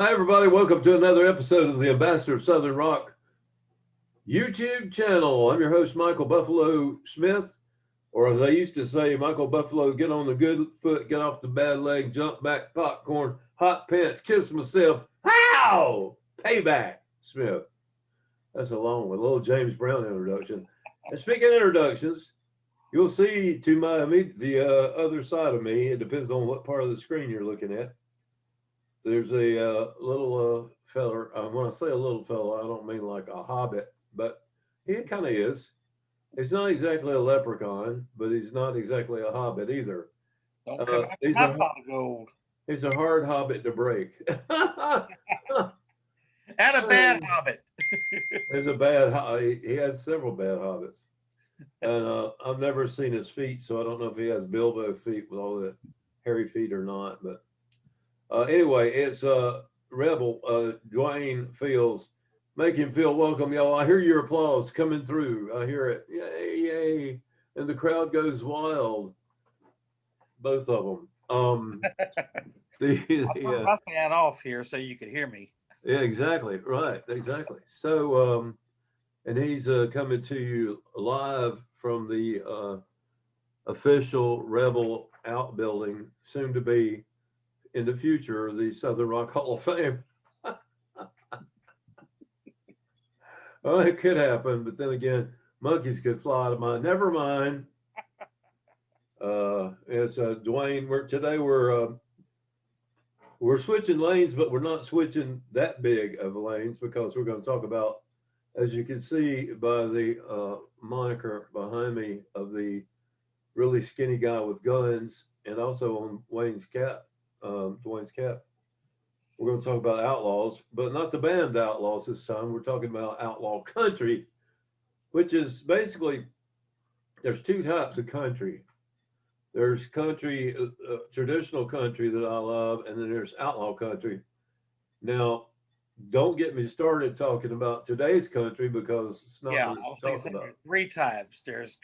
Hi, everybody. Welcome to another episode of the Ambassador of Southern Rock YouTube channel. I'm your host, Michael Buffalo Smith, or as I used to say, Michael Buffalo, get on the good foot, get off the bad leg, jump back, popcorn, hot pants, kiss myself. How? Payback, Smith. That's a long one, a little James Brown introduction. And speaking of introductions, you'll see to the other side of me, it depends on what part of the screen you're looking at. There's a little feller. When I say a little fella, I don't mean like a hobbit, but he kind of is. He's not exactly a leprechaun, but he's not exactly a hobbit either. Don't come after my pot of gold. He's a hard hobbit to break. And a bad hobbit. There's a bad. He has several bad hobbits, and I've never seen his feet, so I don't know if he has Bilbo feet with all the hairy feet or not, but. Anyway, it's Rebyll, Dwayne Fields. Make him feel welcome, y'all. I hear your applause coming through. I hear it. Yay, yay. And the crowd goes wild. Both of them. I'll turn my fan off here so you can hear me. Yeah, exactly. Right. Exactly. So, and he's coming to you live from the official Rebyll outbuilding, soon to be in the future, the Southern Rock Hall of Fame. Well, it could happen, but then again, monkeys could fly to mine. Never mind. It's Dwayne. We're switching lanes, but we're not switching that big of lanes because we're going to talk about, as you can see by the moniker behind me, of the really skinny guy with guns, and also on Dwayne's cap. We're going to talk about Outlaws, but not the band Outlaws this time. We're talking about outlaw country, which is basically, there's two types of country. There's country, traditional country that I love, and then there's outlaw country. Now, don't get me started talking about today's country because it's not what it's talking about. There's three types. There's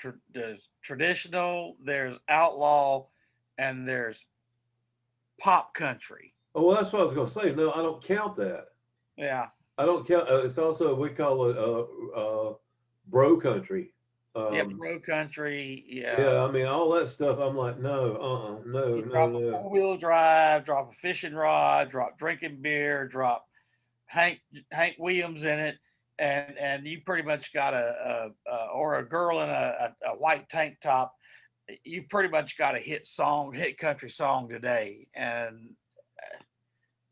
traditional, there's outlaw, and there's pop country. Oh, well, that's what I was going to say. No, I don't count that. Yeah. I don't count. It's also, we call it bro country. Bro country. Yeah. Yeah, I mean, all that stuff, I'm like, no. Drop a four-wheel drive, drop a fishing rod, drop drinking beer, drop Hank Williams in it, and you pretty much got or a girl in a white tank top. You pretty much got a hit country song today, and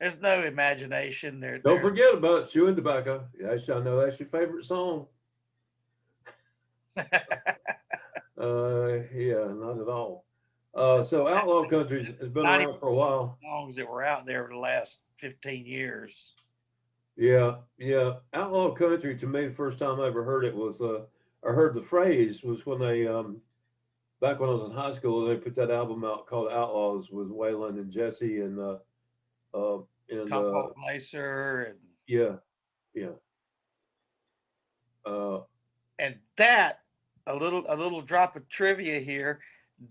there's no imagination there. Don't forget about chewing tobacco. Yes, I know that's your favorite song. Yeah, not at all. So outlaw country has been around for a while. Songs that were out there for the last 15 years. Yeah. Outlaw country, to me, the first time I ever heard it was, I heard the phrase was when they, back when I was in high school, they put that album out called Outlaws with Waylon and Jesse and Tom Glaser and yeah. And that a little drop of trivia here.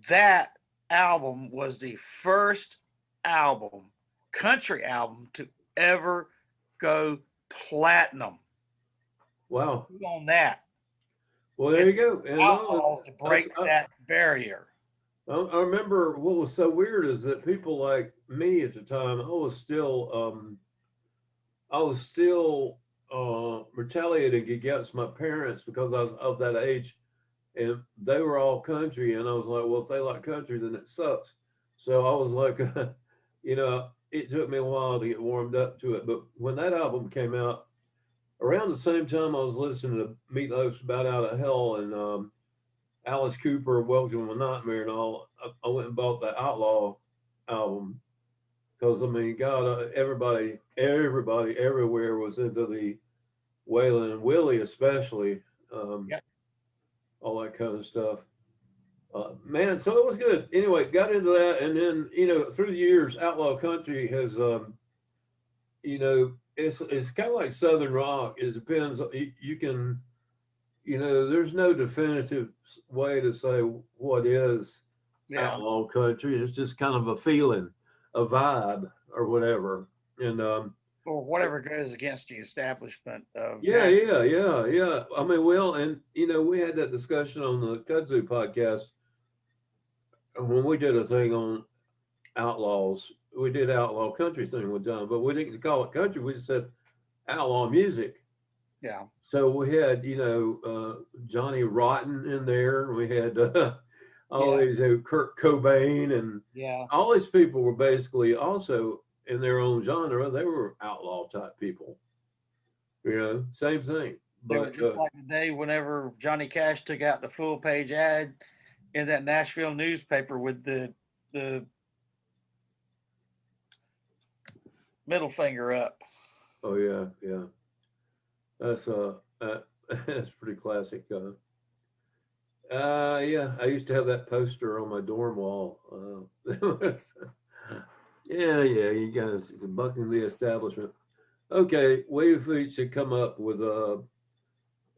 That album was the first country album to ever go platinum. Wow. On that. Well, there you go. And Outlaws to break that barrier. I remember what was so weird is that people like me at the time, I was still retaliating against my parents because I was of that age, and they were all country, and I was like, well, if they like country, then it sucks. So I was like, it took me a while to get warmed up to it. But when that album came out, around the same time I was listening to Meatloaf's Bat Out of Hell and Alice Cooper, Welcome to My Nightmare, and all, I went and bought the Outlaw album because, I mean, God, everybody everywhere was into the Waylon and Willie, especially, all that kind of stuff. Man, so it was good. Anyway, got into that, and then through the years, outlaw country has, it's kind of like Southern rock. It depends. You can. There's no definitive way to say what is outlaw country. It's just kind of a feeling, a vibe, or whatever. And or whatever goes against the establishment of Yeah, guys. yeah, yeah, yeah. I mean, well, and we had that discussion on the Kudzu podcast when we did a thing on outlaws. We did outlaw country thing with John, but we didn't call it country. We just said outlaw music. Yeah, So we had, Johnny Rotten in there. We had all yeah, these Kurt Cobain, and yeah. all these people were basically also in their own genre. They were outlaw type people. Same thing. They were But just like the day whenever Johnny Cash took out the full page ad in that Nashville newspaper with the middle finger up. oh yeah, yeah, that's that's pretty classic. Yeah, I used to have that poster on my dorm wall. Yeah, yeah, you guys, it's bucking the establishment. Okay, we've each come up with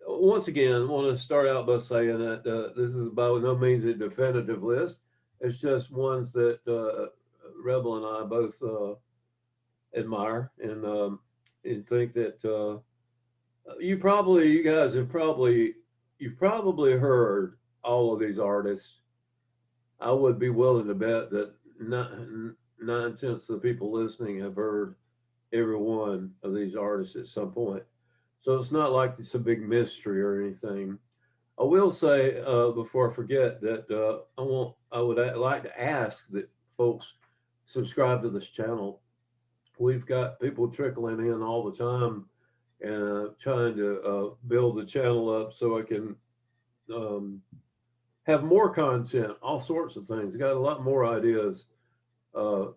once again, I want to start out by saying that this is by no means a definitive list. It's just ones that Rebel and I both admire and think that you guys you've probably heard all of these artists. I would be willing to bet that nine-tenths of the people listening have heard every one of these artists at some point. So it's not like it's a big mystery or anything. I will say before I forget that I would like to ask that folks subscribe to this channel. We've got people trickling in all the time and trying to build the channel up so I can um, have more content, all sorts of things. Got a lot more ideas uh,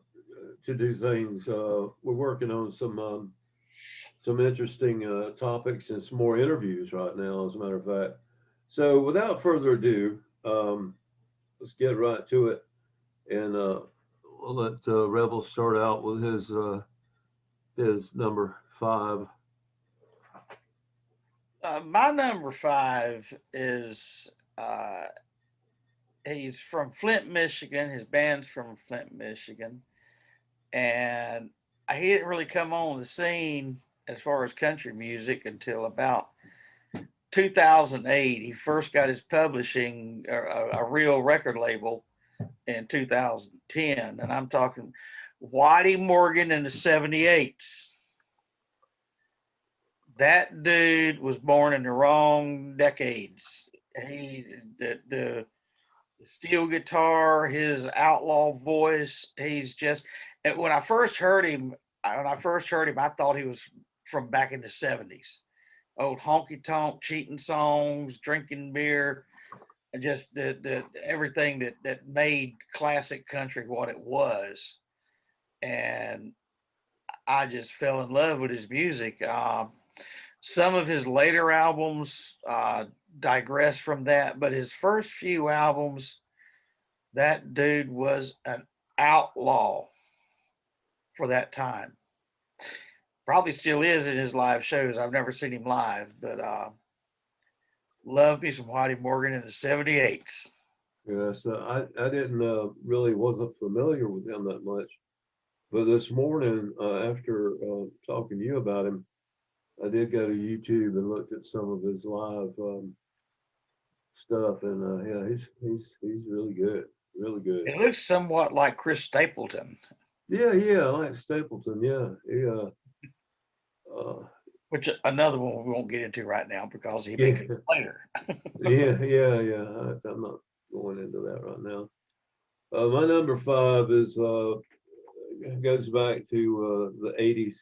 to do things. We're working on some interesting topics and some more interviews right now, as a matter of fact. So, without further ado, let's get right to it, and we'll let Rebel start out with his number five. My number five is he's from Flint, Michigan. His band's from Flint, Michigan, and he didn't really come on the scene as far as country music until about 2008. He first got his publishing a real record label in 2010, and I'm talking Whitey Morgan in the 78s. That dude was born in the wrong decades. He the steel guitar, his outlaw voice. He's just. And when I first heard him, I thought he was from back in the 70s. Old honky tonk, cheating songs, drinking beer, and just the everything that made classic country what it was. And I just fell in love with his music. Some of his later albums digress from that, but his first few albums, that dude was an outlaw for that time. Probably still is in his live shows. I've never seen him live, but love me some Whitey Morgan in the 78s. Yeah, so I didn't really wasn't familiar with him that much, but this morning after talking to you about him, I did go to YouTube and looked at some of his live stuff, and yeah, he's really good, really good. It looks somewhat like Chris Stapleton, Yeah, yeah, I like Stapleton. Yeah, yeah, which another one we won't get into right now because he may yeah, come later. yeah, yeah, yeah. I'm not going into that right now. My number five is goes back to the '80s,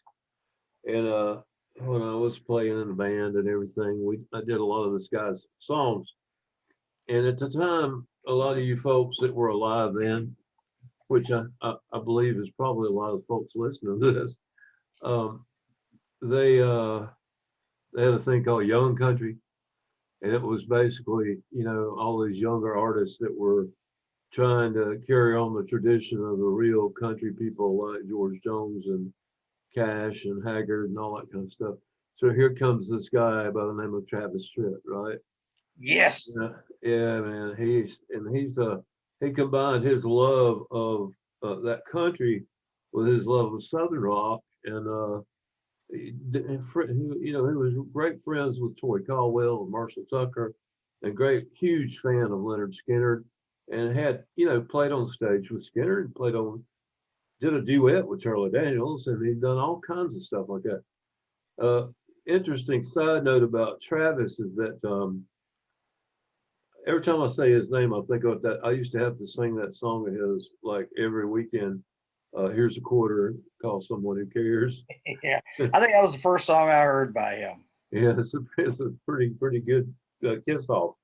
and when I was playing in a band and everything, I did a lot of this guy's songs, and at the time, a lot of you folks that were alive then, which I believe is probably a lot of folks listening to this, um, they they had a thing called Young Country, and it was basically all these younger artists that were trying to carry on the tradition of the real country people like George Jones and Cash and Haggard and all that kind of stuff. So here comes this guy by the name of Travis Tritt, right? Yes. Yeah, yeah, man. He combined his love of that country with his love of Southern rock, and you know, he was great friends with Toy Caldwell and Marshall Tucker, and great, huge fan of Leonard Skinner, and had, you know, played on stage with Skinner and did a duet with Charlie Daniels, and he'd done all kinds of stuff like that. Uh, Interesting side note about Travis is that every time I say his name, I think of that. I used to have to sing that song of his like every weekend. Here's a quarter, call someone who cares. Yeah, I think that was the first song I heard by him. Yeah, it's a pretty good kiss off.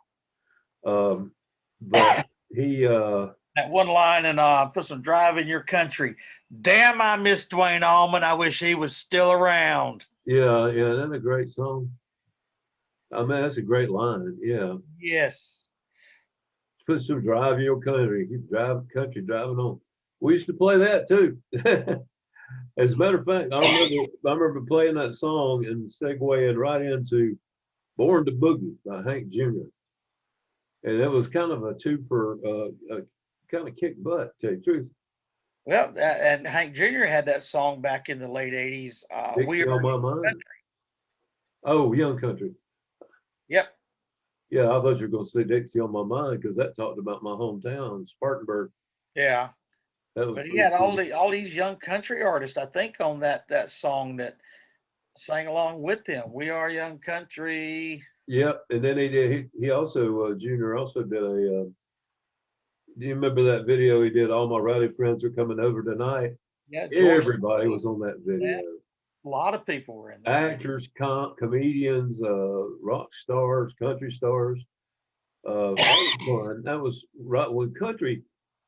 Um, but he, That one line in "Put Some Drive in Your Country." Damn, I miss Dwayne Allman. I wish he was still around. yeah, that's a great song. I mean, that's a great line. Yeah, Yes. put some drive in your country. Keep driving country, driving on. We used to play that too. As a matter of fact, I remember playing that song and segueing right into "Born to Boogie" by Hank Jr. And it was kind of a two for kind of kick butt, to tell you the truth. Well, and Hank Jr. had that song back in the late '80s. We Dixie are on my mind. Oh, Young Country. Yep. Yeah, I thought you were going to say Dixie on my mind because that talked about my hometown, Spartanburg. Yeah. That was But he pretty had cool. all these young country artists, I think, on that song that sang along with him. We are young country. Yep, and then he also Junior also did a. Do you remember that video he did? All my rowdy friends are coming over tonight. Yeah, George. Everybody was on that video. A lot of people were in that video. Actors, comedians, rock stars, country stars. That was fun. That was right when country.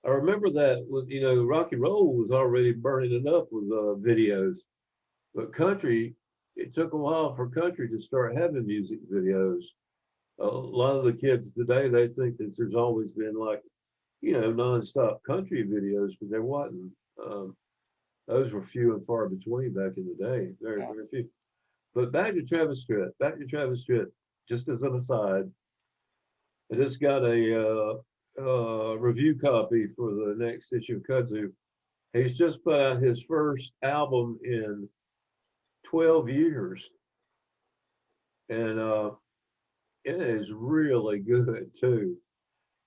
I remember that was, you know, rock and roll was already burning it up with videos, but country, it took a while for country to start having music videos. A lot of the kids today, they think that there's always been like, you know, nonstop country videos, but there wasn't. Um, those were few and far between back in the day, very few. But back to Travis Tritt, just as an aside, I just got a review copy for the next issue of Kudzu. He's just put out his first album in 12 years, and it is really good too.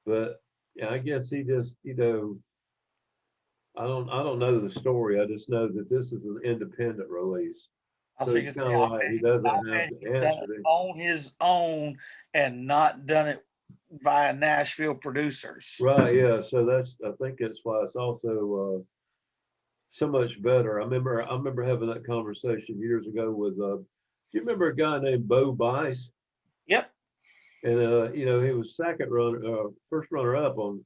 But yeah, I guess he just, you know, I don't know the story. I just know that this is an independent release. I So think it's it's, kind yeah, of like he doesn't I have bet to he's done answer it to. on his own and not done it via Nashville producers. Right, yeah. So that's I think that's why it's also so much better. I remember having that conversation years ago with do you remember a guy named Bo Bice? Yep. And you know, he was first runner up on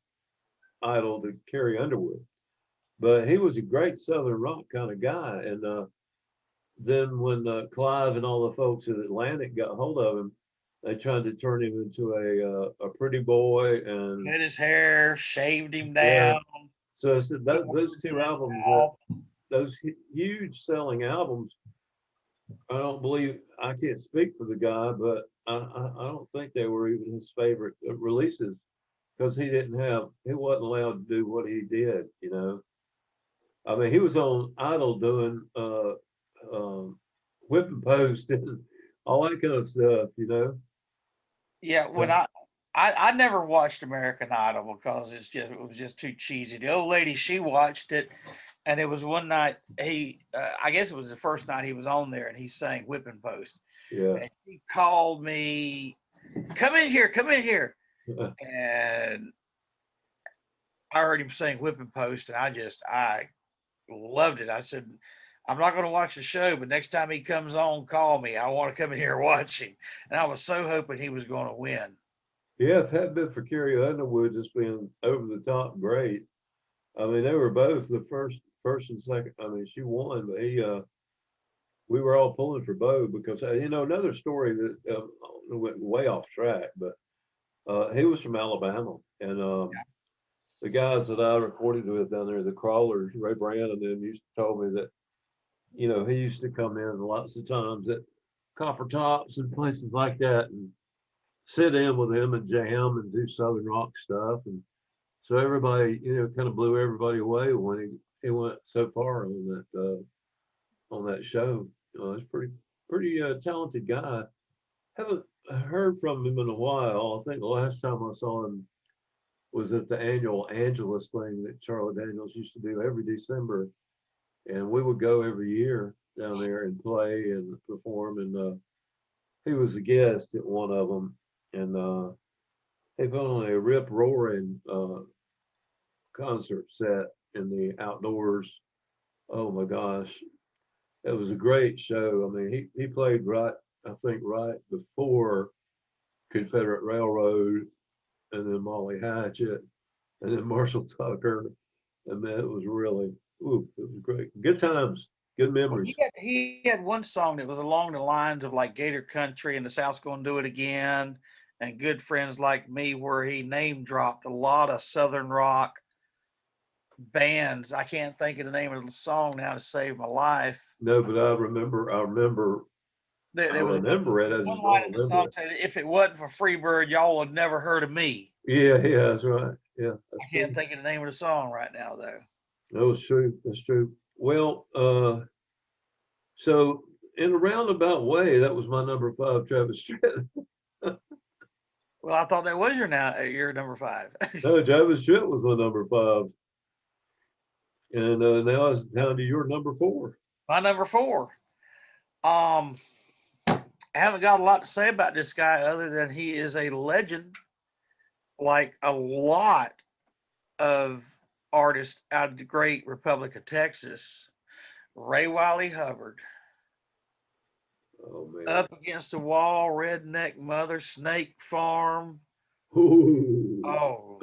Idol to Carrie Underwood. But he was a great Southern rock kind of guy. And then when Clive and all the folks at Atlantic got hold of him, they tried to turn him into a pretty boy and Cut his hair, shaved him yeah. down. So I said those two albums, those huge selling albums, I don't believe I can't speak for the guy, but I don't think they were even his favorite releases because he wasn't allowed to do what he did, you know. I mean, he was on Idol doing whipping post and all that kind of stuff, you know. Yeah, Uh, when I never watched American Idol because it was just too cheesy. The old lady, she watched it, and it was one night I guess it was the first night he was on there, and he sang Whipping Post, yeah. and he called me, come in here, and I heard him sing Whipping Post, and I loved it. I said, I'm not going to watch the show, but next time he comes on, call me. I want to come in here and watch him. And I was so hoping he was going to win. Yeah, if it hadn't been for Carrie Underwood just being over the top great, I mean, they were both the first and second. I mean, she won, but we were all pulling for Bo because you know another story that went way off track, but he was from Alabama, and the guys that I recorded with down there, the Crawlers, Ray Brand, and them used to told me that you know he used to come in lots of times at Copper Tops and places like that and sit in with him and jam and do Southern rock stuff, and so everybody you know kind of blew everybody away when he went so far on that show. He's pretty talented guy. Haven't heard from him in a while. I think the last time I saw him was at the annual Angelus thing that Charlie Daniels used to do every December, and we would go every year down there and play and perform. And he was a guest at one of them, and he put on a rip roaring concert set in the outdoors. Oh my gosh, it was a great show. I mean, he played right, I think, right before Confederate Railroad, and then Molly Hatchet, and then Marshall Tucker. And man, it was really, ooh, it was great. Good times, good Well, memories. he had one song that was along the lines of like Gator Country and the South's Gonna Do It Again and Good Friends Like Me, where he name dropped a lot of Southern rock bands. I can't think of the name of the song now to save my life. No, but I There was remember it. I one just line don't in the remember song it. said, "If it wasn't for Freebird, y'all would never heard of me." Yeah, yeah, that's right. Yeah, I that's can't true. think of the name of the song right now, though. That was true. That's true. Well, so in a roundabout way, that was my number five, Travis Tritt. Well, I thought that was your number five. No, Travis Tritt was my number five, and now it's down to your number four. My number four. Um, I haven't got a lot to say about this guy other than he is a legend, like a lot of artists out of the great Republic of Texas. Ray Wiley Hubbard. Oh man. Up Against the Wall, Redneck Mother, Snake Farm. Ooh, Oh,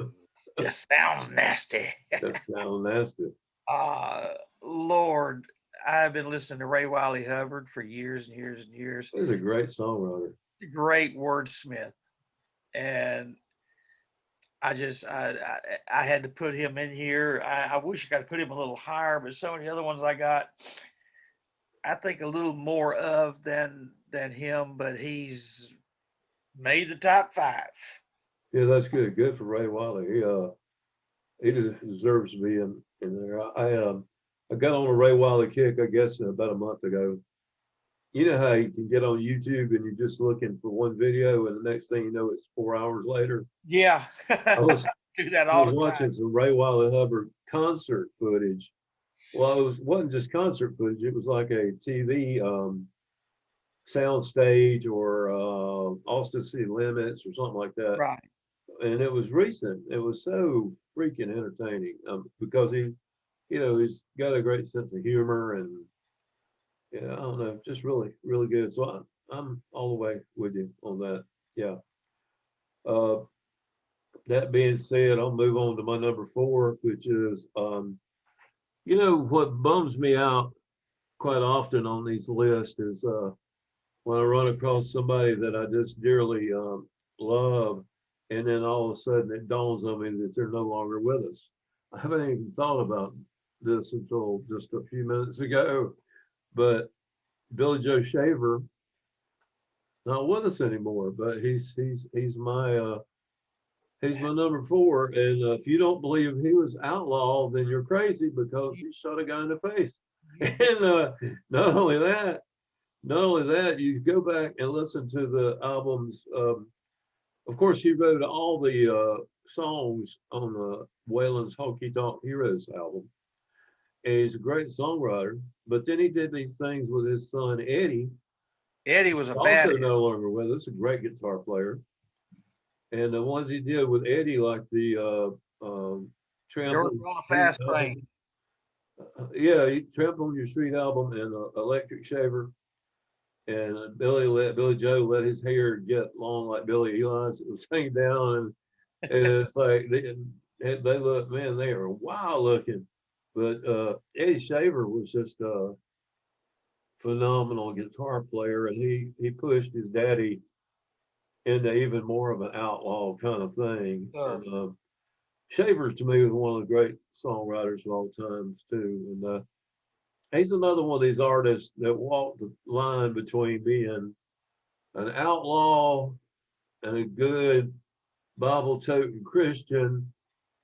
just sounds nasty. that sounds nasty. uh, Lord, I've been listening to Ray Wiley Hubbard for years and years and years. He's a great songwriter. Great wordsmith. And I had to put him in here. I wish I could put him a little higher, but some of the other ones I got, I think a little more of than him, but he's made the top five. Yeah, that's good. Good for Ray Wiley. He deserves to be in there. I got on a Ray Wiley kick, I guess, about a month ago. You know how you can get on YouTube and you're just looking for one video, and the next thing you know, it's 4 hours later. Yeah, I was do that I all was the watching time. some Ray Wiley Hubbard concert footage. Well, wasn't just concert footage; it was like a TV sound stage or Austin City Limits or something like that. Right. And it was recent. It was so freaking entertaining because he's got a great sense of humor and yeah, I don't know, just really, really good. So I'm all the way with you on that. Yeah. Uh, that being said, I'll move on to my number four, which is, what bums me out quite often on these lists is when I run across somebody that I just dearly love, and then all of a sudden it dawns on me that they're no longer with us. I haven't even thought about this until just a few minutes ago, but Billy Joe Shaver not with us anymore, but he's my number four. And if you don't believe he was outlaw, then you're crazy because he shot a guy in the face. And not only that, you go back and listen to the albums. Of course, he wrote all the songs on Waylon's Honky Tonk Heroes album. And he's a great songwriter. But then he did these things with his son Eddie, Eddie was a also bad no longer with us, a great guitar player. And the ones he did with Eddie, like the Tramp Georgia on Your on a Street fast album. train. Yeah, Tramp on Your Street album and Electric Shaver. And Billy Joe let his hair get long like Billy Eli's. It was hanging down, and it's like they look, man, they are wild looking. But Eddie Shaver was just a phenomenal guitar player, and he pushed his daddy into even more of an outlaw kind of thing. Sure. And Shavers to me was one of the great songwriters of all times too. And he's another one of these artists that walked the line between being an outlaw and a good Bible toting Christian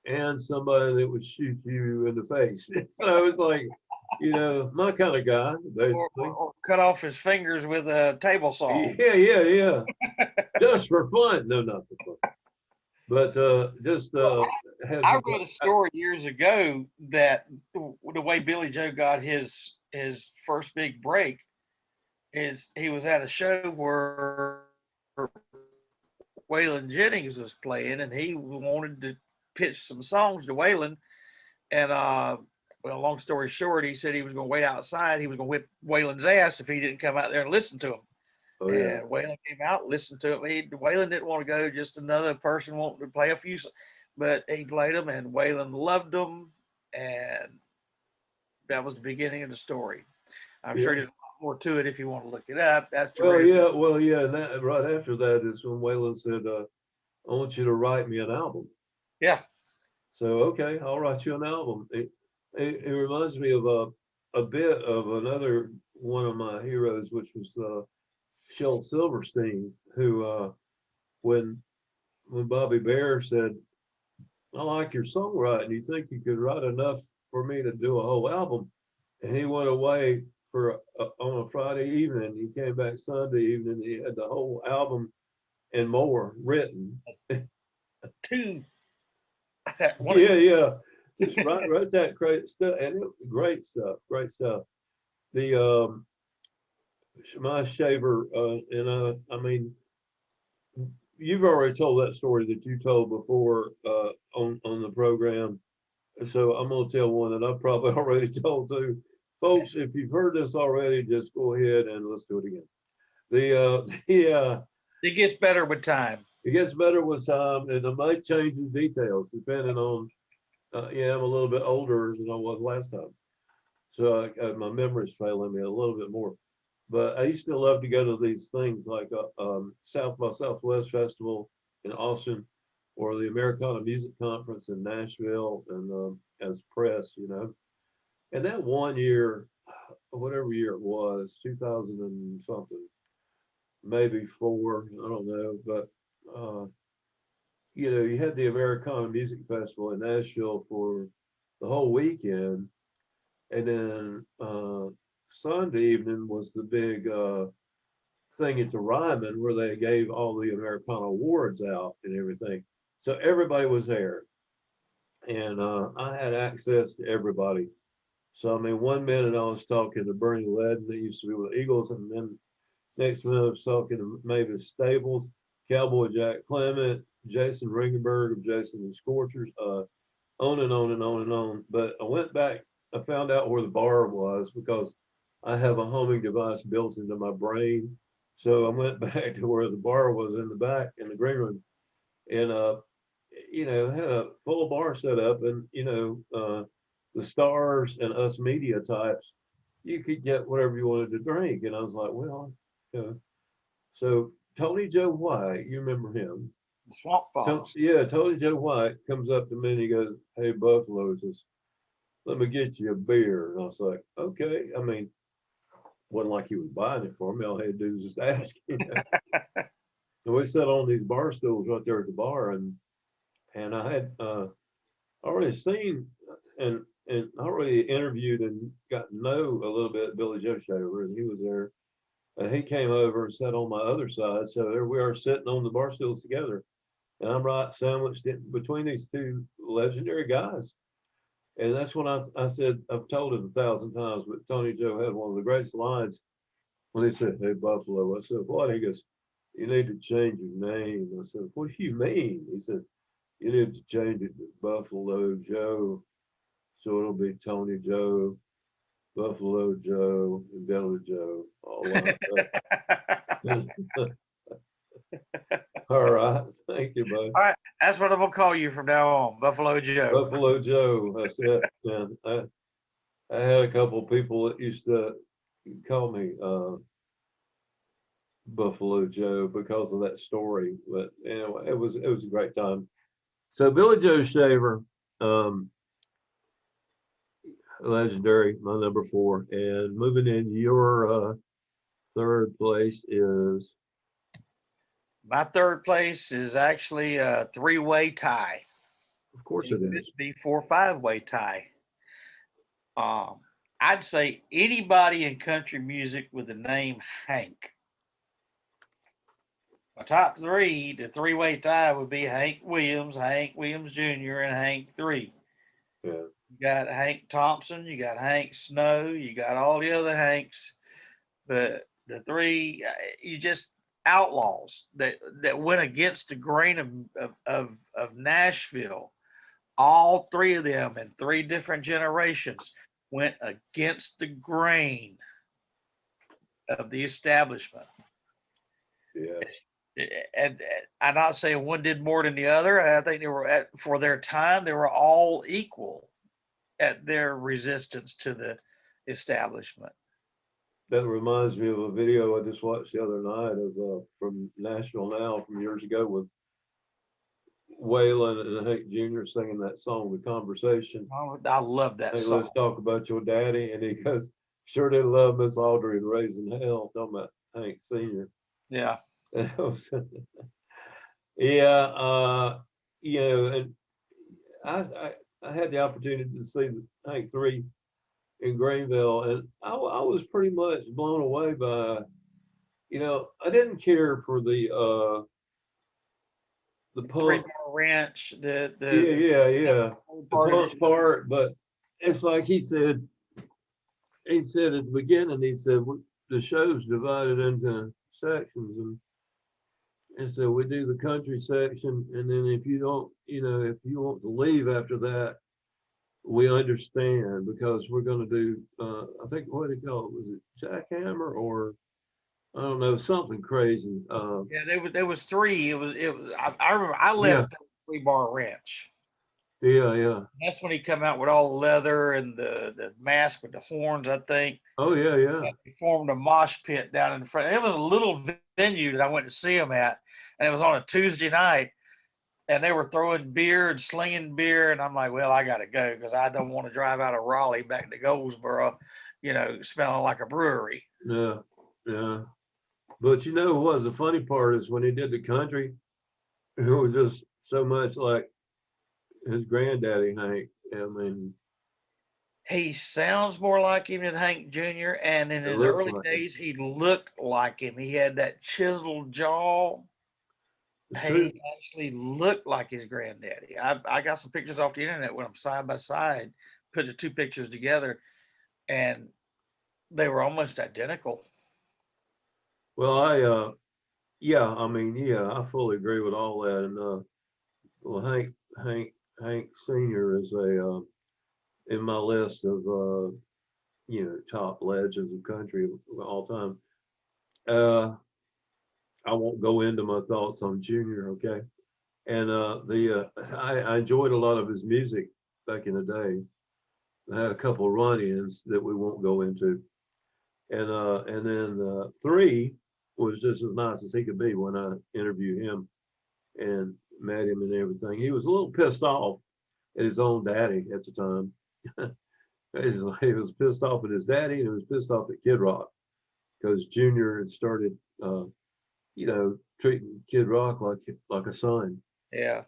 and somebody that would shoot you in the face. So it's like you know, my kind of guy, basically. or cut off his fingers with a table saw. Yeah. Just for fun. No, not for fun. But just Well, has I a read a story years ago that the way Billy Joe got his first big break is he was at a show where Waylon Jennings was playing, and he wanted to pitch some songs to Waylon. And well, long story short, he said he was going to wait outside. He was going to whip Waylon's ass if he didn't come out there and listen to him. oh yeah. And Waylon came out, listened to him. Waylon didn't want to go, just another person wanting to play a few, but he played them, and Waylon loved them, and that was the beginning of the story. I'm Yeah. sure there's a lot more to it if you want to look it up. That's the Well, yeah, and that, right after that is when Waylon said, "I want you to write me an album." Yeah. So okay, I'll write you an album. It reminds me of a bit of another one of my heroes, which was Shel Silverstein, who when Bobby Bear said, "I like your songwriting. You think you could write enough for me to do a whole album?" And he went away for on a Friday evening. He came back Sunday evening. He had the whole album and more written. Two. Yeah. Just write that great stuff, and great stuff, great stuff. The my shaver, and I mean, you've already told that story that you told before on the program. So I'm going to tell one that I've probably already told too. Folks, if you've heard this already, just go ahead and let's do it again. It gets better with time. It gets better with time, and it might change the details depending on. Yeah, I'm a little bit older than I was last time, so my memory's failing me a little bit more. But I used to love to go to these things like South by Southwest Festival in Austin, or the Americana Music Conference in Nashville, and as press, you know. And that one year, whatever year it was, 2000 and something, maybe four, I don't know, but uh, you know, you had the Americana Music Festival in Nashville for the whole weekend, and then Sunday evening was the big thing at the Ryman where they gave all the Americana awards out and everything. So everybody was there, and I had access to everybody. So I mean, one minute I was talking to Bernie Ledden that used to be with the Eagles, and then next minute I was talking to Mavis Staples, Cowboy Jack Clement, Jason Ringenberg of Jason and Scorchers, on and on and on and on. But I went back, I found out where the bar was because I have a homing device built into my brain. So I went back to where the bar was in the back in the green room, and you know, had a full bar set up, and you know, the stars and us media types, you could get whatever you wanted to drink. And I was like, well, you know, so Tony Joe White, you remember him? Swamp Fox. Yeah, Tony Joe White comes up to me and he goes, "Hey, Buffalo," says, "let me get you a beer." And I was like, okay. I mean, wasn't like he was buying it for me. All I had to do was just ask him. And we sat on these bar stools right there at the bar, and I had already seen and already interviewed and got to know a little bit Billy Joe Shaver, and he was there. And he came over and sat on my other side. So there we are sitting on the bar stools together. And I'm right sandwiched in between these two legendary guys. And that's when I said, I've told it 1,000 times, but Tony Joe had one of the greatest lines when he said, "Hey, Buffalo." I said, "What?" He goes, "You need to change your name." I said, "What do you mean?" He said, "You need to change it to Buffalo Joe. So it'll be Tony Joe, Buffalo Joe, and Billy Joe all lined up." All right. Thank you, bud. All right, that's what I'm gonna call you from now on, Buffalo Joe. Buffalo Joe. That's it, man. I had a couple of people that used to call me Buffalo Joe because of that story. But anyway, it was a great time. So Billy Joe Shaver, um, legendary, my number four. And moving in, your third place is, My third place is actually a three-way tie. of course, It it could is. be 4 or 5-way tie. Um, I'd say anybody in country music with the name Hank. My top three, the three-way tie would be Hank Williams Jr., and Hank three. Yeah. You got Hank Thompson, you got Hank Snow, you got all the other Hanks, but the three, you just outlaws that went against the grain of Nashville. All three of them in three different generations went against the grain of the establishment. Yeah. And I'm not saying one did more than the other. I think they were for their time, they were all equal at their resistance to the establishment. That reminds me of a video I just watched the other night of from National Now from years ago with Waylon and Hank Jr. singing that song, "The Conversation." I love that Hey, song. let's talk about your daddy, and he goes, "Sure did love Miss Audrey and Raising Hell." Talking about Hank Senior. Yeah. Yeah, and I had the opportunity to see Hank three in Greenville, and I was pretty much blown away by, I didn't care for the Three punk, Bar Ranch, yeah, the part of punk the part, but it's like he said at the beginning, he said the show's divided into sections, and so we do the country section, and then if you don't, if you want to leave after that, we understand, because we're going to do, I think, what did he call it? Was it Jackhammer, or I don't know, something crazy. Yeah, there was three. I remember I Yeah, left Three Bar Ranch. yeah. That's when he come out with all the leather and the mask with the horns, I think. Oh, yeah. And he formed a mosh pit down in front. It was a little venue that I went to see him at, and it was on a Tuesday night, and they were throwing beer and slinging beer, and I'm like, well, I got to go because I don't want to drive out of Raleigh back to Goldsboro, smelling like a brewery. Yeah. But what was the funny part is when he did the country, it was just so much like his granddaddy, Hank. I mean, He sounds more like him than Hank Jr., and in it his looks early like him. days, he looked like him. He had that chiseled jaw. It's true. He actually looked like his granddaddy. I got some pictures off the internet when I'm side by side, put the two pictures together, and they were almost identical. Well, I mean, yeah, I fully agree with all that. And well, Hank Senior is in my list of top legends of country of all time. I won't go into my thoughts on Junior, okay? And I enjoyed a lot of his music back in the day. I had a couple of run-ins that we won't go into, and then three was just as nice as he could be when I interviewed him and met him and everything. He was a little pissed off at his own daddy at the time. He was pissed off at his daddy, and he was pissed off at Kid Rock because Junior had started, treating Kid Rock like a son. Yeah.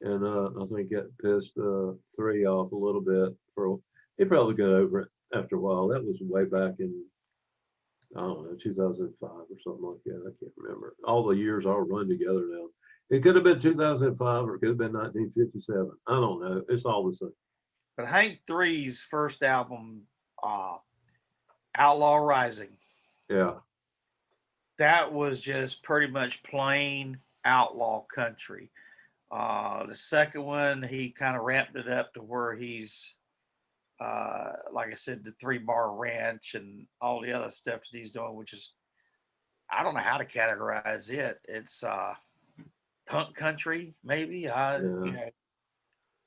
And I think that pissed three off a little bit. He probably got over it after a while. That was way back in, I don't know, 2005 or something like that. I can't remember. All the years all run together now. It could have been 2005 or it could have been 1957. I don't know. It's all the same. But Hank Three's first album, Outlaw Rising, Yeah. that was just pretty much plain outlaw country. The second one, he kind of ramped it up to where he's, like I said, the Three Bar Ranch and all the other stuff that he's doing, which is, I don't know how to categorize it. It's punk country, maybe. Yeah.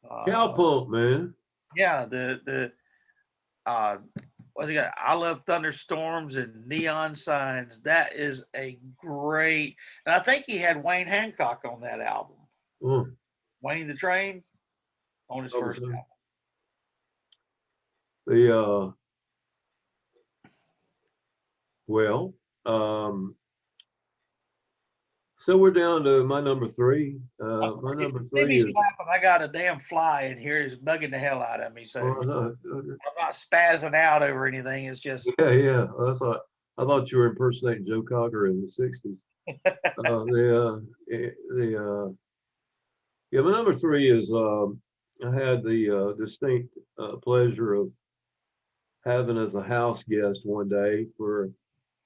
Cowpunk, man. Yeah, the what's he got? I Love Thunderstorms and Neon Signs. That is a great, and I think he had Wayne Hancock on that album. Mm, Wayne the Train on his first obviously. album. The well, So we're down to my number three. My If number you see three me is. clapping, I got a damn fly in here. It's bugging the hell out of me. So Well, I'm not spazzing out over anything. It's just yeah, yeah. I thought you were impersonating Joe Cocker in the '60s. Yeah. My number three is I had the distinct pleasure of having as a house guest one day for.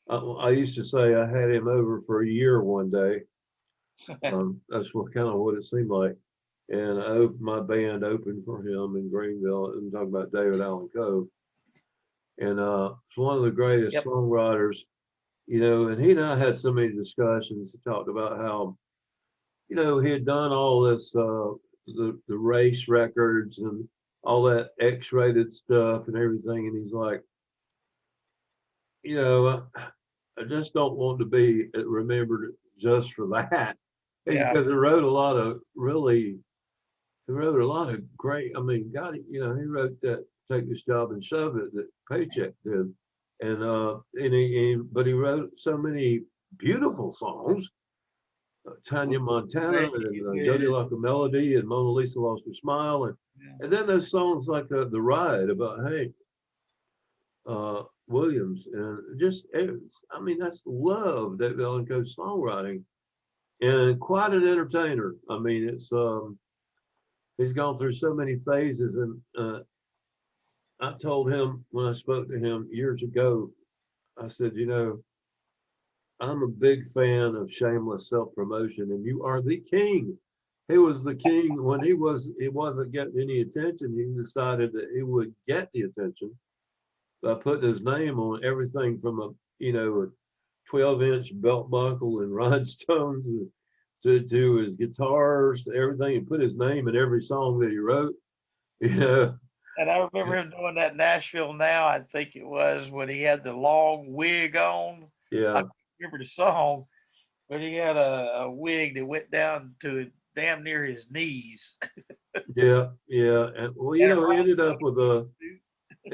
I used to say I had him over for a year one day. That's what kind of what it seemed like. And my band opened for him in Greenville. And talking about David Allen Coe, and it's one of the greatest yep. songwriters, And he and I had so many discussions. He talked about how, he had done all this, the race records and all that X-rated stuff and everything. And he's like, I just don't want to be remembered just for that. Yeah. Because he wrote a lot of really, he wrote a lot of great. I mean, God, he wrote that "Take This Job and Shove It" that Paycheck did, but he wrote so many beautiful songs. Tanya Montana and Jody Like a Melody and Mona Lisa Lost Her Smile, and then those songs like the Ride about Hank Williams, and I mean, that's love that Allen Coe's songwriting, and quite an entertainer. I mean, it's he's gone through so many phases, and I told him when I spoke to him years ago, I said, I'm a big fan of shameless self-promotion, and you are the king. He was the king when he wasn't getting any attention. He decided that he would get the attention by putting his name on everything from a 12-inch belt buckle and rhinestones to his guitars, to everything, and put his name in every song that he wrote. And I remember him doing that Nashville Now, I think it was, when he had the long wig on. I Yeah. can't remember the song, but he had a wig that went down to damn near his knees. Yeah, yeah. And well, And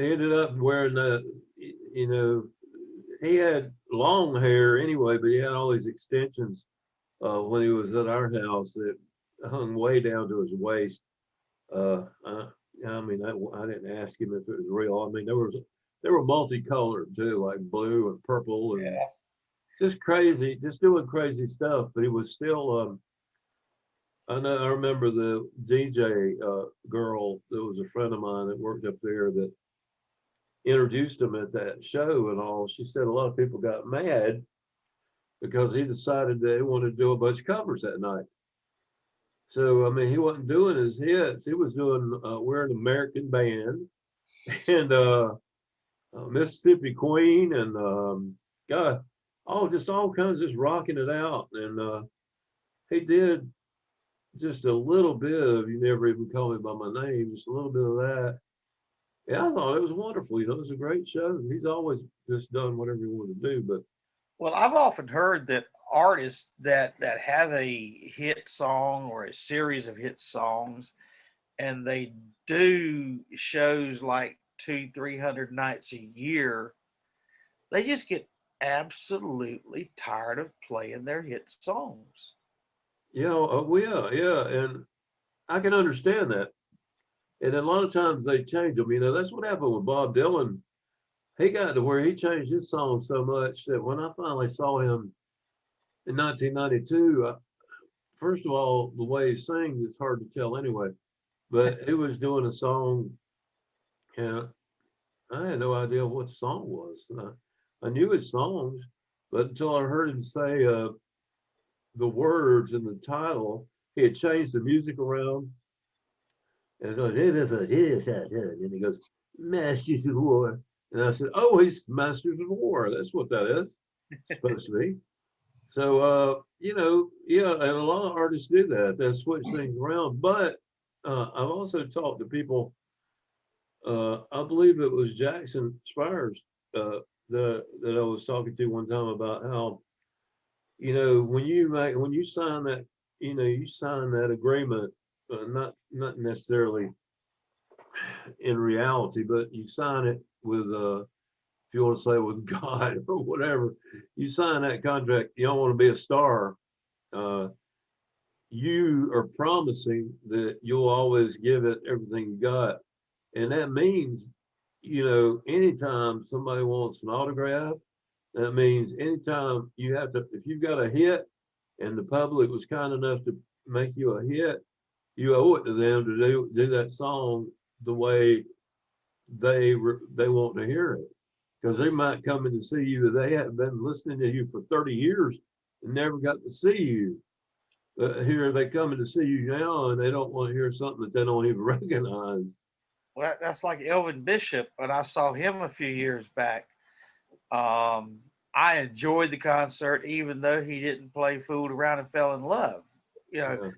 he ended up wearing you know, he had long hair anyway, but he had all these extensions when he was at our house that hung way down to his waist. I mean, I didn't ask him if it was real. I mean, they were multicolored too, like blue and purple and yeah, just crazy, just doing crazy stuff. But he was still. I remember the DJ girl that was a friend of mine that worked up there that introduced him at that show and all. She said a lot of people got mad because he decided that he wanted to do a bunch of covers that night. So I mean, he wasn't doing his hits. He was doing "We're an American Band" and Mississippi Queen and God, just all kinds of just rocking it out. And he did just a little bit of "You Never Even Call Me by My Name," just a little bit of that. Yeah, I thought it was wonderful. It was a great show. He's always just done whatever he wanted to do. But well, I've often heard that artists that have a hit song or a series of hit songs, and they do shows like 200-300 nights a year, they just get absolutely tired of playing their hit songs. yeah, and I can understand that. And a lot of times they change them. That's what happened with Bob Dylan. He got to where he changed his song so much that when I finally saw him in 1992, first of all, the way he sings, it's hard to tell anyway. But he was doing a song, and I had no idea what the song was. I knew his songs, but until I heard him say the words and the title, he had changed the music around. And so, and he goes, Masters of War. And I said, oh, he's Masters of War. That's what that is supposed to be. So, yeah, and a lot of artists do that. They switch things around. But I've also talked to people, I believe it was Jackson Spires that I was talking to one time about how, when you sign that, you sign that agreement, not necessarily in reality, but you sign it with if you want to say with God or whatever, you sign that contract. You don't want to be a star you are promising that you'll always give it everything you got. And that means, anytime somebody wants an autograph, that means anytime you have to, if you've got a hit and the public was kind enough to make you a hit, you owe it to them to do that song the way they want to hear it. Because they might come in to see you, they have been listening to you for 30 years and never got to see you. Here they coming to see you now, and they don't want to hear something that they don't even recognize. Well, that's like Elvin Bishop. When I saw him a few years back, I enjoyed the concert, even though he didn't play "Fooled Around and Fell in Love." You know,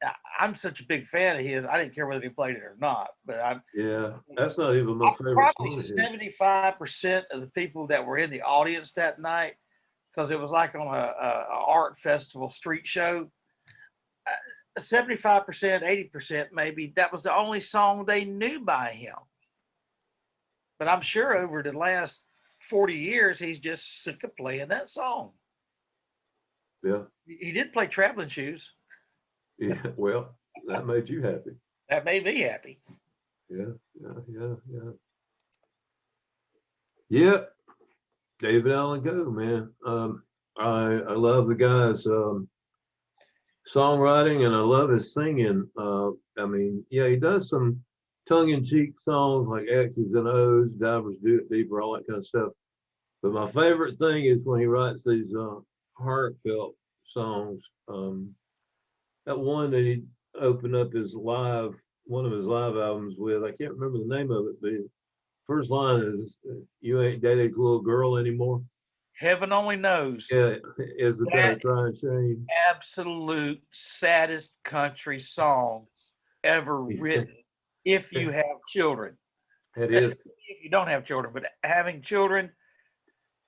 Yeah, I'm such a big fan of his. I didn't care whether he played it or not. But yeah, that's not even my favorite probably song of his. 75% of the people that were in the audience that night, because it was like on a art festival street show. 75%, 80% maybe, that was the only song they knew by him. But I'm sure over the last 40 years, he's just sick of playing that song. Yeah, He did play Traveling Shoes. yeah. Well, that made you happy. That made me happy. Yeah, yeah. Yeah, David Allen Coe, man. I love the guy's songwriting and I love his singing. I mean, yeah, he does some tongue-in-cheek songs like X's and O's, Divers Do It Deeper, all that kind of stuff. But my favorite thing is when he writes these heartfelt songs. That one that he opened up one of his live albums with, I can't remember the name of it, but his first line is, "You ain't daddy's little girl anymore." Heaven only knows. Yeah, is it that a That crying shame? absolute saddest country song ever written. If you have children, It is. if you don't have children, but having children,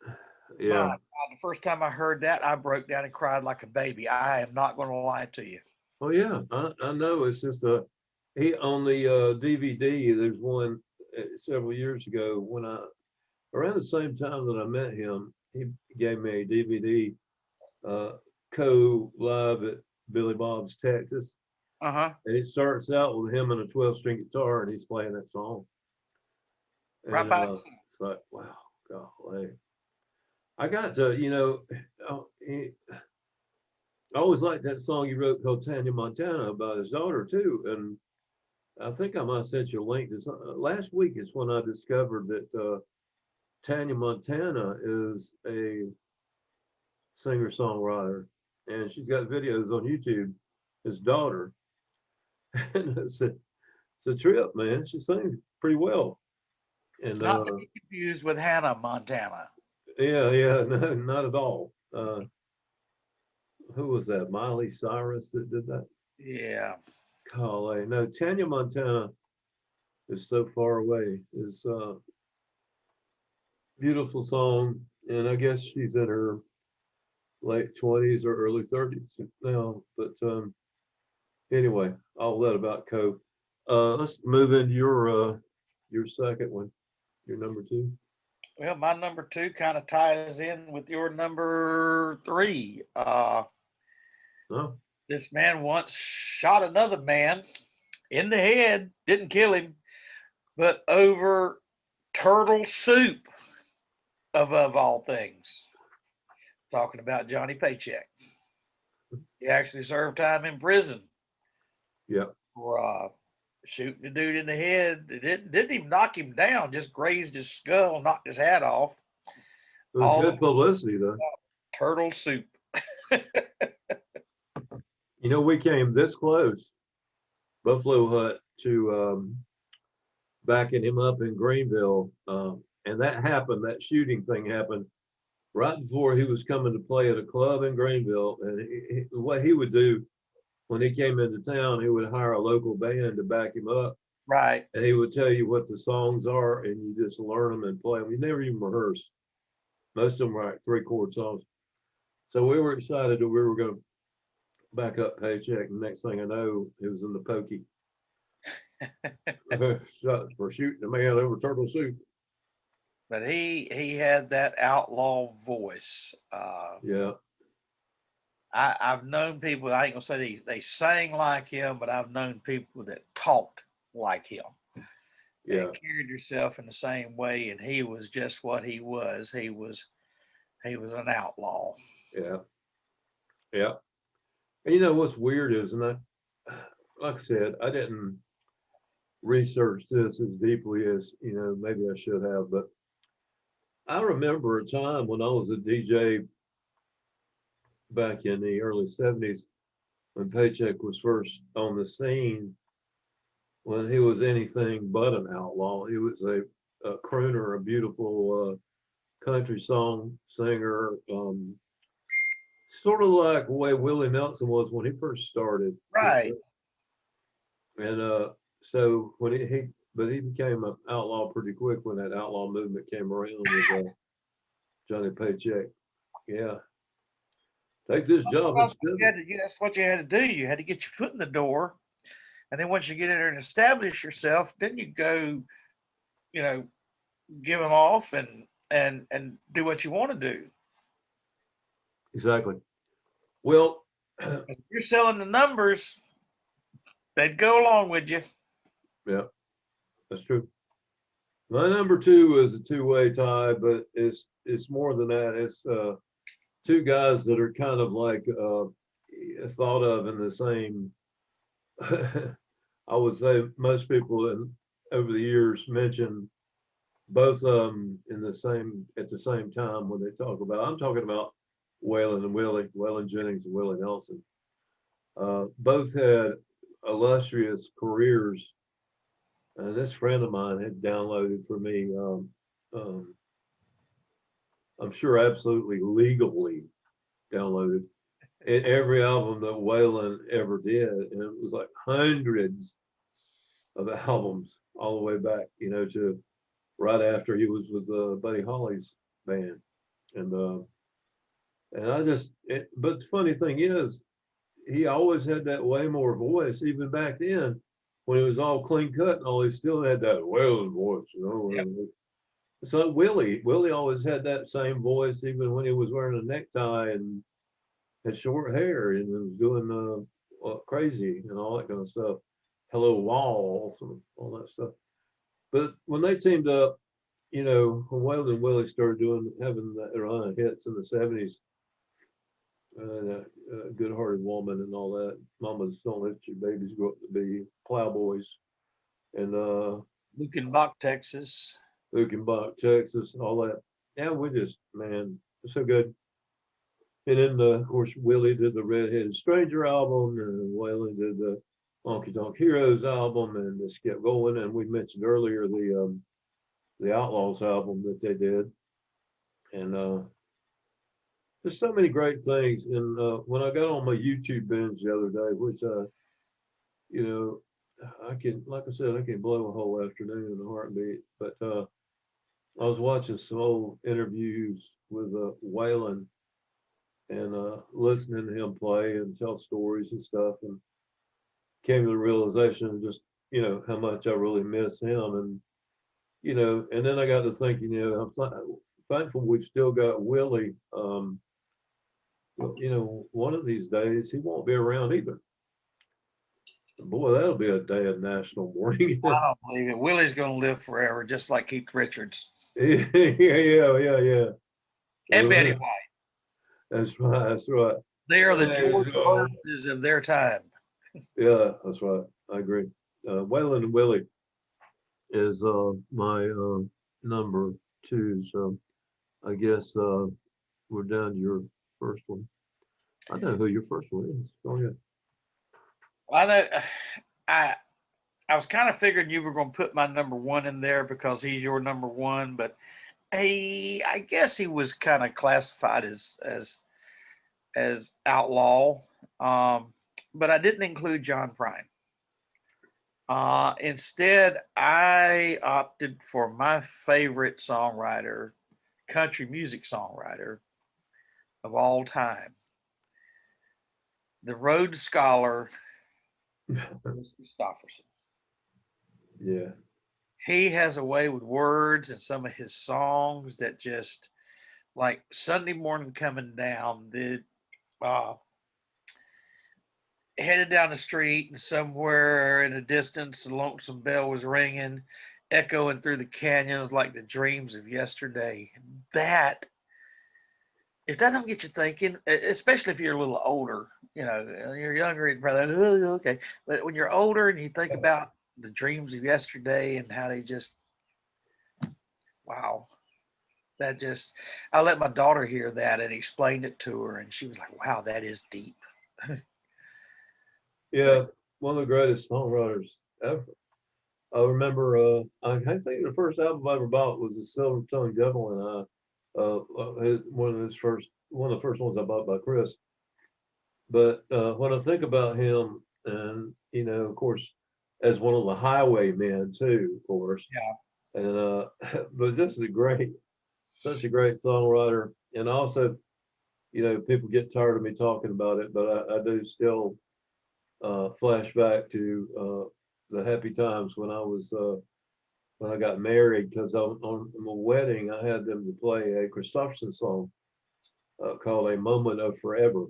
my Yeah. God, the first time I heard that, I broke down and cried like a baby. I am not going to lie to you. Well, yeah, I know. It's just he on the DVD. There's one several years ago when around the same time that I met him, he gave me a DVD, live at Billy Bob's Texas, Uh huh. and it starts out with him and a 12-string guitar, and he's playing that song, Right and by. it's like, wow, golly. I got to, I always liked that song he wrote called Tanya Montana about his daughter too, and I think I might have sent you a link. Last week is when I discovered that Tanya Montana is a singer-songwriter, and she's got videos on YouTube. His daughter, and it's a trip, man. She sings pretty well, and Not to be confused with Hannah Montana. yeah, no, not at all. Who was that? Miley Cyrus that did that? Yeah. Golly, no, Tanya Montana is so far away. Is beautiful song, and I guess she's in her late 20s or early 30s now. But anyway, all that about Coe. Let's move into your second one, your number two. Well, my number two kind of ties in with your number three. Oh, This man once shot another man in the head, didn't kill him, but over turtle soup, of all things. Talking about Johnny Paycheck. He actually served time in prison yeah, for shooting the dude in the head. It didn't even knock him down, just grazed his skull, knocked his hat off. it was All good publicity though. turtle soup. We came this close, Buffalo Hut, to backing him up in Greenville, and that happened. That shooting thing happened right before he was coming to play at a club in Greenville. And what he would do when he came into town, he would hire a local band to back him up, Right. and he would tell you what the songs are, and you just learn them and play them. You never even rehearse. Most of them were like 3-chord songs. So we were excited that we were going to back up Paycheck, and next thing I know, it was in the pokey. For shooting a man over turtle soup. But he had that outlaw voice. Yeah. I've known people. I ain't gonna say they sang like him, but I've known people that talked like him and Yeah, carried themselves in the same way. And he was just what he was. He was an outlaw. yeah, yeah. And you know what's weird is, and I, like I said, I didn't research this as deeply as maybe I should have, but I remember a time when I was a DJ back in the early '70s when Paycheck was first on the scene. When he was anything but an outlaw, he was a crooner, a beautiful country song singer, sort of like the way Willie Nelson was when he first started. Right. And so when but he became an outlaw pretty quick when that outlaw movement came around with Johnny Paycheck. Yeah, take this job instead of. That's what you had to do. You had to get your foot in the door, and then once you get in there and establish yourself, then you go, you know, give them off and do what you want to do. Exactly. Well, If you're selling the numbers, they'd go along with you. yeah, that's true. My number two is a two-way tie, but it's more than that. It's two guys that are kind of like thought of in the same. I would say most people over the years mention both of them in the same at the same time when they talk about. I'm talking about Waylon and Willie, Waylon Jennings and Willie Nelson. Both had illustrious careers. And this friend of mine had downloaded for me. Um, I'm sure absolutely legally downloaded every album that Waylon ever did, and it was like hundreds of albums all the way back, to right after he was with Buddy Holly's band, and I just, but the funny thing is, he always had that Waymore voice, even back then when he was all clean cut and all. He still had that Waylon voice, Yep. So Willie always had that same voice, even when he was wearing a necktie and had short hair and was doing crazy and all that kind of stuff. Hello Walls and all that stuff. But when they teamed up, when Waylon and Willie started having that run of hits in the '70s, Good Hearted Woman and all that, Mama's Don't Let Your Babies Grow Up to Be Plowboys, and Lukenbach, Texas. Lukenbach, Texas, and all that. Yeah, we just, man, it's so good. And then, of course, Willie did the Redheaded Stranger album, and Waylon did the Honky Tonk Heroes album, and this kept going. And we mentioned earlier the Outlaws album that they did, and there's so many great things. And when I got on my YouTube binge the other day, which you know, I can, like I said, I can blow a whole afternoon in a heartbeat. But I was watching some old interviews with Waylon and listening to him play and tell stories and stuff, and came to the realization of just how much I really miss him, and and then I got to thinking, I'm thankful we've still got Willie. One of these days he won't be around either. Boy, that'll be a day of national mourning. I don't believe it. Willie's going to live forever, just like Keith Richards Yeah. and Betty White. That's right. That's right. They are the George Burns of their time. Yeah, that's right. I agree. Waylon and Willie is my number two. So I guess we're down to your first one. I know who your first one is. Go ahead. I know. I was kind of figuring you were going to put my number one in there because he's your number one, but I guess he was kind of classified as outlaw, but I didn't include John Prine. Instead, I opted for my favorite songwriter, country music songwriter of all time, the Rhodes Scholar, Kris Kristofferson. Yeah. He has a way with words and some of his songs that just, like Sunday Morning Coming Down, headed down the street, and somewhere in the distance, the lonesome bell was ringing, echoing through the canyons like the dreams of yesterday. That, if that don't get you thinking, especially if you're a little older, you're younger, and probably, "Oh, okay." But when you're older and you think about the dreams of yesterday and how they just, wow, that just, I let my daughter hear that and explained it to her, and she was like, wow, that is deep. Yeah, one of the greatest songwriters ever. I remember, I think the first album I ever bought was the Silver Tongue Devil, and one of the first ones I bought by Chris. But when I think about him, and of course, as one of the highwaymen too, of course, Yeah. and but this is such a great songwriter, and also, people get tired of me talking about it, but I do still flash back to the happy times when I got married, because on my wedding I had them to play a Christopherson song called "A Moment of Forever,"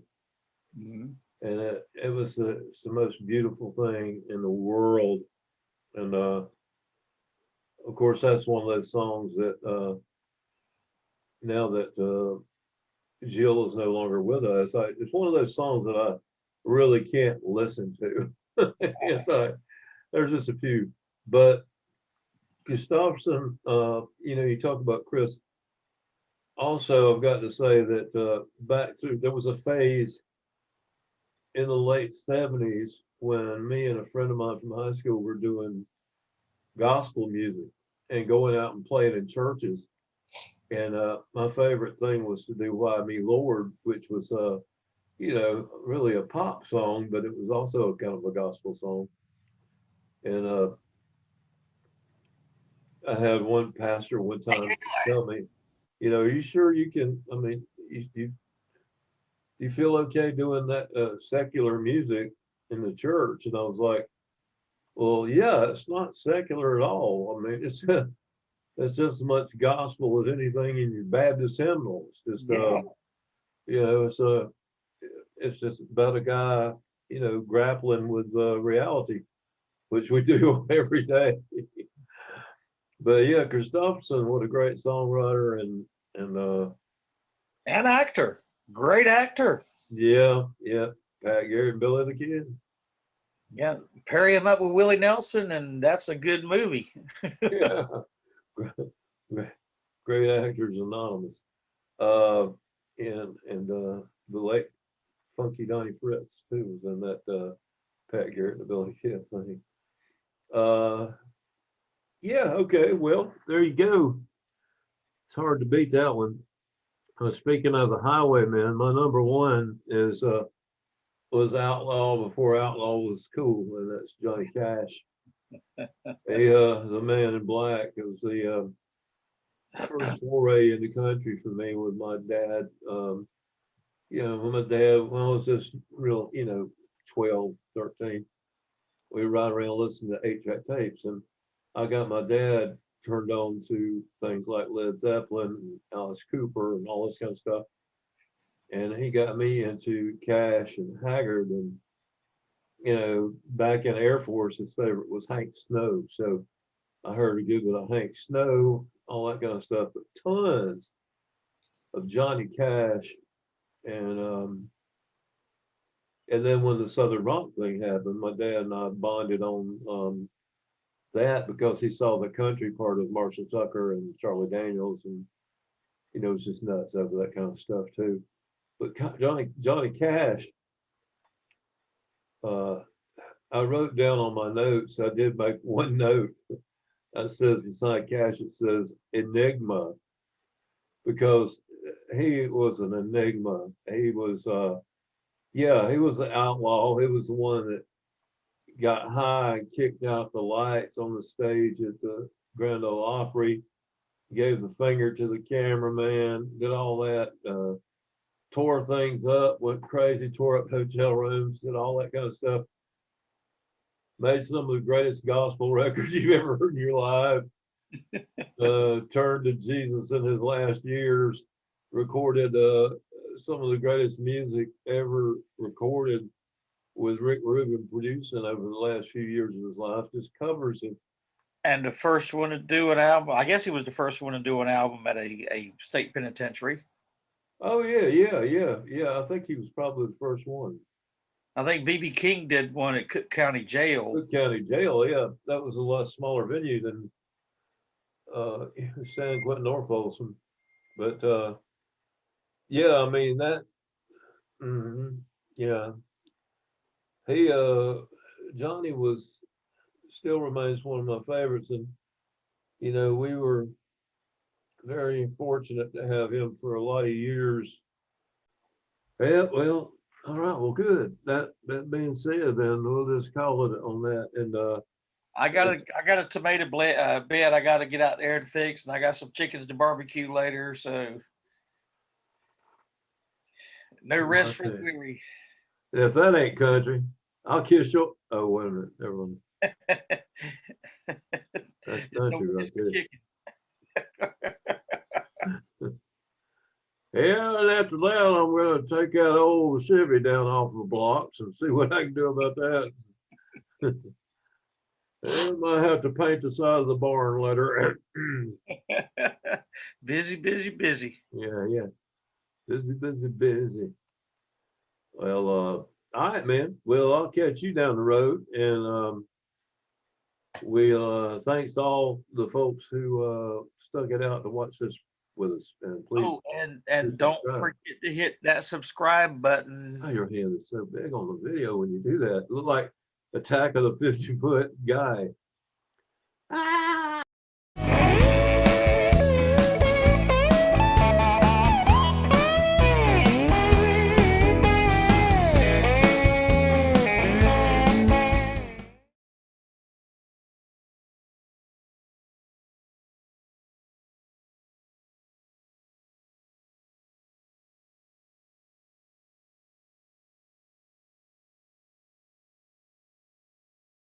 Mhm. and it was it's the most beautiful thing in the world. And of course, that's one of those songs that now that Jill is no longer with us, it's one of those songs that I really can't listen to. There's just a few, but Gustafson, you talk about Chris. Also, I've got to say that there was a phase in the late '70s when me and a friend of mine from high school were doing gospel music and going out and playing in churches. And my favorite thing was to do "Why Me Lord," which was really a pop song, but it was also kind of a gospel song. And I had one pastor one time tell me, "Are you sure you can? I mean, you feel okay doing that secular music in the church?" And I was like, "Well, yeah, it's not secular at all. I mean, it's just as much gospel as anything in your Baptist hymnals. Just Yeah. you know, it's a it's just about a guy, grappling with reality, which we do every day." But yeah, Christopherson, what a great songwriter, and An actor, great actor. yeah, yeah, Pat Garrett and Billy the Kid. Yeah, pair him up with Willie Nelson, and that's a good movie. Yeah, great actors anonymous. Uh, and the late Funky Donnie Fritz too was in that Pat Garrett and the Billy Kid thing. Uh, yeah, okay, well there you go. It's hard to beat that one. Speaking of the Highwaymen, my number one is was Outlaw before Outlaw was cool, and that's Johnny Cash. The Man in Black. It was the first foray in the country for me with my dad. When my dad, when I was just real, 12, 13, we would ride around listening to 8-track tapes. And I got my dad turned on to things like Led Zeppelin and Alice Cooper and all this kind of stuff. And he got me into Cash and Haggard. And, back in Air Force, his favorite was Hank Snow. So I heard a good bit of Hank Snow, all that kind of stuff, but tons of Johnny Cash. And and then when the Southern Rock thing happened, my dad and I bonded on that, because he saw the country part of Marshall Tucker and Charlie Daniels, and was just nuts over that kind of stuff too. But Johnny Cash, uh, I wrote down on my notes. I did make one note that says inside Cash, it says Enigma, because he was an enigma. He was, he was the outlaw. He was the one that got high and kicked out the lights on the stage at the Grand Ole Opry, gave the finger to the cameraman, did all that, tore things up, went crazy, tore up hotel rooms, did all that kind of stuff. Made some of the greatest gospel records you've ever heard in your life. Turned to Jesus in his last years, recorded some of the greatest music ever recorded. with Rick Rubin producing over the last few years of his life, just covers him. And the first one to do an album. I guess he was the first one to do an album at a state penitentiary. Oh yeah. I think he was probably the first one. I think B.B. King did one at Cook County Jail. Cook County Jail, yeah, that was a lot smaller venue than San Quentin or Folsom, but yeah, I mean that. Yeah, he Johnny was still remains one of my favorites, and you know we were very fortunate to have him for a lot of years. Yeah, well, all right, well, good. That being said, then we'll just call it on that. And I got a tomato bed I got to get out there and fix, and I got some chickens to barbecue later. So no rest for the weary. if that ain't country, I'll kiss your. Oh wait a minute, never mind. That's country right there. Yeah, and after that, I'm going to take that old Chevy down off the blocks and see what I can do about that. I might have to paint the side of the barn letter. Busy. Yeah. Busy. Well, all right, man. Well, I'll catch you down the road, and we thanks to all the folks who stuck it out to watch this with us. And please, and don't forget to hit that subscribe button. Oh, your hand is so big on the video when you do that. It looked like Attack of the 50-Foot Guy. Ah!